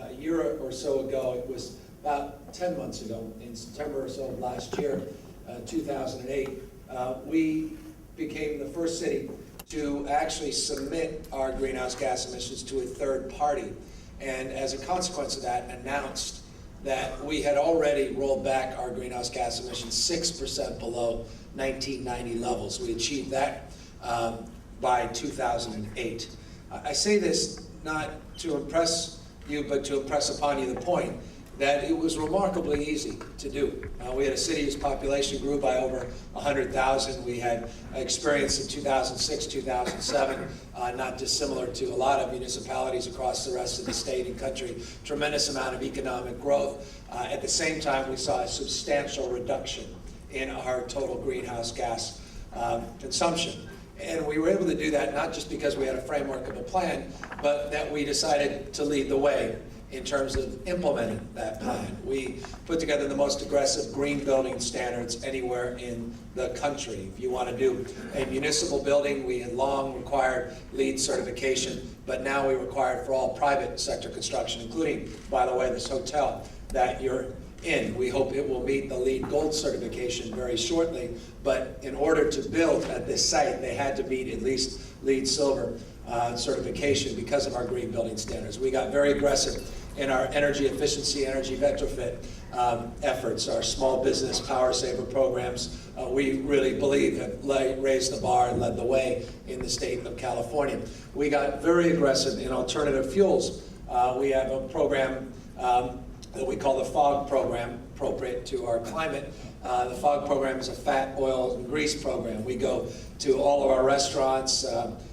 a year or so ago, it was about 10 months ago, in September or so of last year, 2008, we became the first city to actually submit our greenhouse gas emissions to a third party. And as a consequence of that, announced that we had already rolled back our greenhouse gas emissions 6% below 1990 levels. We achieved that by 2008. I say this not to impress you, but to impress upon you the point that it was remarkably easy to do. We had a city whose population grew by over 100,000. We had experience in 2006, 2007, not dissimilar to a lot of municipalities across the rest of the state and country. Tremendous amount of economic growth. At the same time, we saw a substantial reduction in our total greenhouse gas consumption. And we were able to do that not just because we had a framework of a plan, but that we decided to lead the way in terms of implementing that plan. We put together the most aggressive green building standards anywhere in the country. If you want to do a municipal building, we had long required LEED certification, but now we require it for all private sector construction, including, by the way, this hotel that you're in. We hope it will meet the LEED Gold certification very shortly, but in order to build at this site, they had to meet at least LEED Silver certification because of our green building standards. We got very aggressive in our energy efficiency, energy retrofit efforts, our small business power saver programs. We really believe have raised the bar and led the way in the state of California. We got very aggressive in alternative fuels. We have a program that we call the FOG program, appropriate to our climate. The FOG program is a fat, oil, and grease program. We go to all of our restaurants,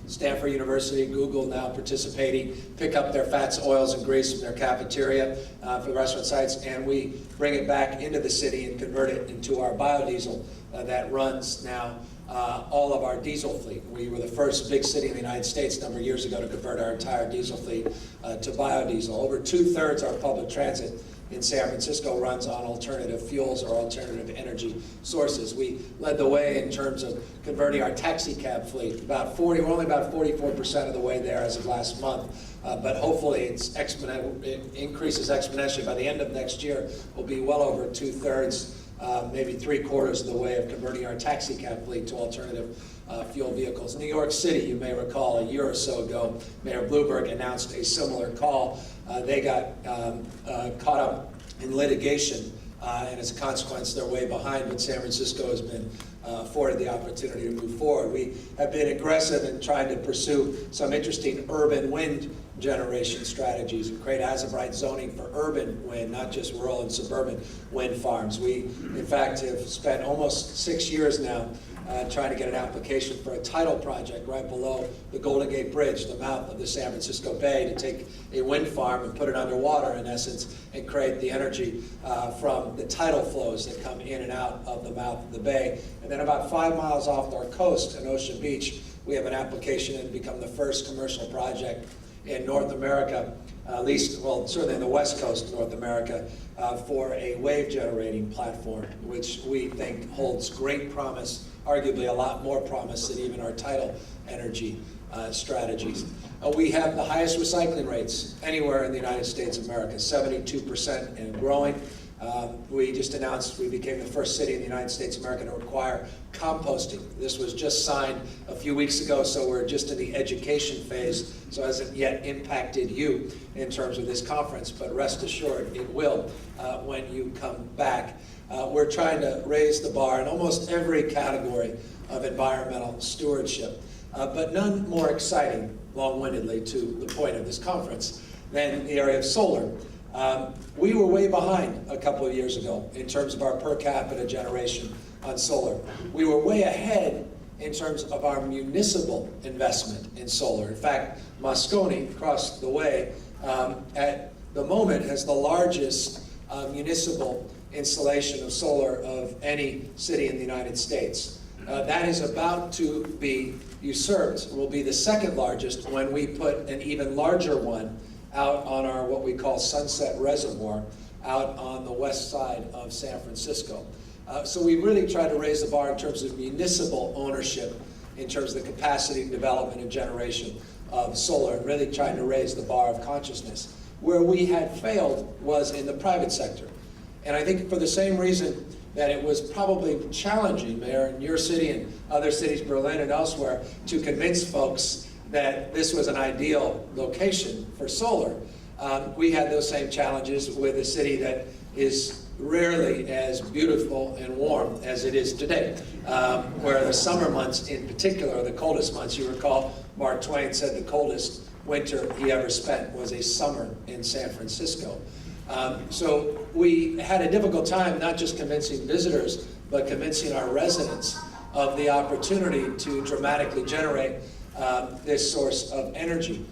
Stanford University, Google now participating, pick up their fats, oils, and grease from their cafeteria for the restaurant sites, and we bring it back into the city and convert it into our biodiesel that runs now all of our diesel fleet. We were the first big city in the United States a number of years ago to convert our entire diesel fleet to biodiesel. Over 2/3 our public transit in San Francisco runs on alternative fuels or alternative energy sources. We led the way in terms of converting our taxi cab fleet. We're only about 44% of the way there as of last month, but hopefully it increases exponentially. By the end of next year, we'll be well over 2/3, maybe 3/4 of the way of converting our taxi cab fleet to alternative fuel vehicles. New York City, you may recall, a year or so ago, Mayor Bloomberg announced a similar call. They got caught up in litigation, and as a consequence, they're way behind, but San Francisco has been afforded the opportunity to move forward. We have been aggressive in trying to pursue some interesting urban wind generation strategies and create as-of-right zoning for urban wind, not just rural and suburban wind farms. We, in fact, have spent almost 6 years now trying to get an application for a tidal project right below the Golden Gate Bridge, the mouth of the San Francisco Bay, to take a wind farm and put it underwater, in essence, and create the energy from the tidal flows that come in and out of the mouth of the bay. And then about 5 miles off our coast in Ocean Beach, we have an application to become the first commercial project in North America, at least, well, certainly in the West Coast of North America, for a wave generating platform, which we think holds great promise, arguably a lot more promise than even our tidal energy strategies. We have the highest recycling rates anywhere in the United States of America, 72% and growing. We just announced we became the first city in the United States of America to require composting. This was just signed a few weeks ago, so we're just in the education phase, so it hasn't yet impacted you in terms of this conference, but rest assured it will when you come back. We're trying to raise the bar in almost every category of environmental stewardship, but none more exciting, long-windedly, to the point of this conference, than the area of solar. We were way behind a couple of years ago in terms of our per capita generation on solar. We were way ahead in terms of our municipal investment in solar. In fact, Moscone, across the way, at the moment has the largest municipal installation of solar of any city in the United States. That is about to be usurped. It will be the second largest when we put an even larger one out on our, what we call Sunset Reservoir, out on the west side of San Francisco. So we really try to raise the bar in terms of municipal ownership, in terms of the capacity, development, and generation of solar, and really trying to raise the bar of consciousness Where we had failed was in the private sector. And I think for the same reason that it was probably challenging, Mayor, in your city and other cities, Berlin and elsewhere, to convince folks that this was an ideal location for solar. We had those same challenges with a city that is rarely as beautiful and warm as it is today, where the summer months in particular are the coldest months. You recall Mark Twain said the coldest winter he ever spent was a summer in San Francisco. So we had a difficult time not just convincing visitors, but convincing our residents of the opportunity to dramatically generate this source of energy.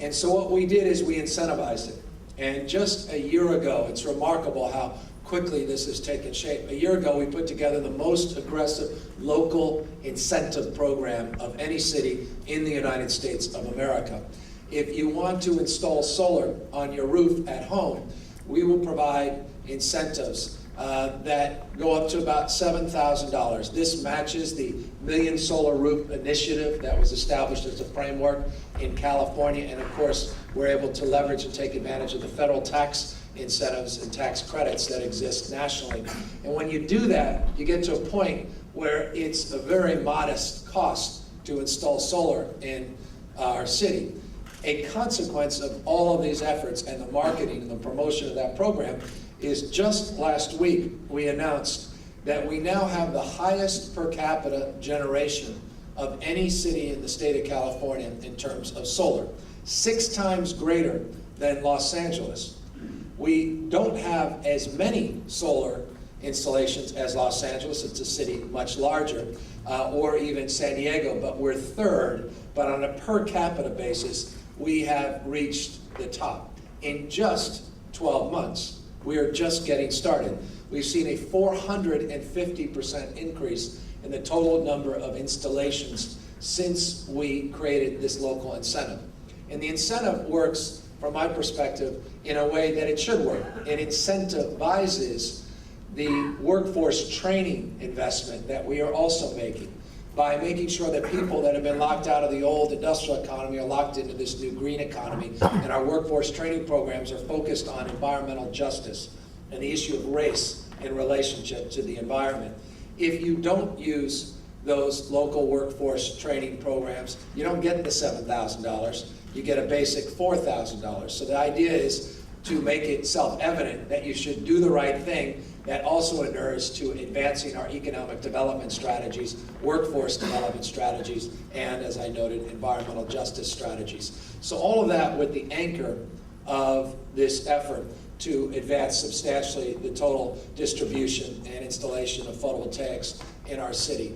And so what we did is we incentivized it. And just a year ago, it's remarkable how quickly this has taken shape. A year ago, we put together the most aggressive local incentive program of any city in the United States of America. If you want to install solar on your roof at home, we will provide incentives that go up to about $7,000. This matches the Million Solar Roof Initiative that was established as a framework in California, and of course, we're able to leverage and take advantage of the federal tax incentives and tax credits that exist nationally. And when you do that, you get to a point where it's a very modest cost to install solar in our city. A consequence of all of these efforts and the marketing and the promotion of that program is just last week we announced that we now have the highest per capita generation of any city in the state of California in terms of solar, 6 times greater than Los Angeles. We don't have as many solar installations as Los Angeles, it's a city much larger, or even San Diego, but we're third. But on a per capita basis, we have reached the top in just 12 months. We are just getting started. We've seen a 450% increase in the total number of installations since we created this local incentive. And the incentive works, from my perspective, in a way that it should work. It incentivizes the workforce training investment that we are also making by making sure that people that have been locked out of the old industrial economy are locked into this new green economy, and our workforce training programs are focused on environmental justice and the issue of race in relationship to the environment. If you don't use those local workforce training programs, you don't get the $7,000, you get a basic $4,000. So the idea is to make it self-evident that you should do the right thing that also inures to advancing our economic development strategies, workforce development strategies, and, as I noted, environmental justice strategies. So all of that with the anchor of this effort to advance substantially the total distribution and installation of photovoltaics in our city.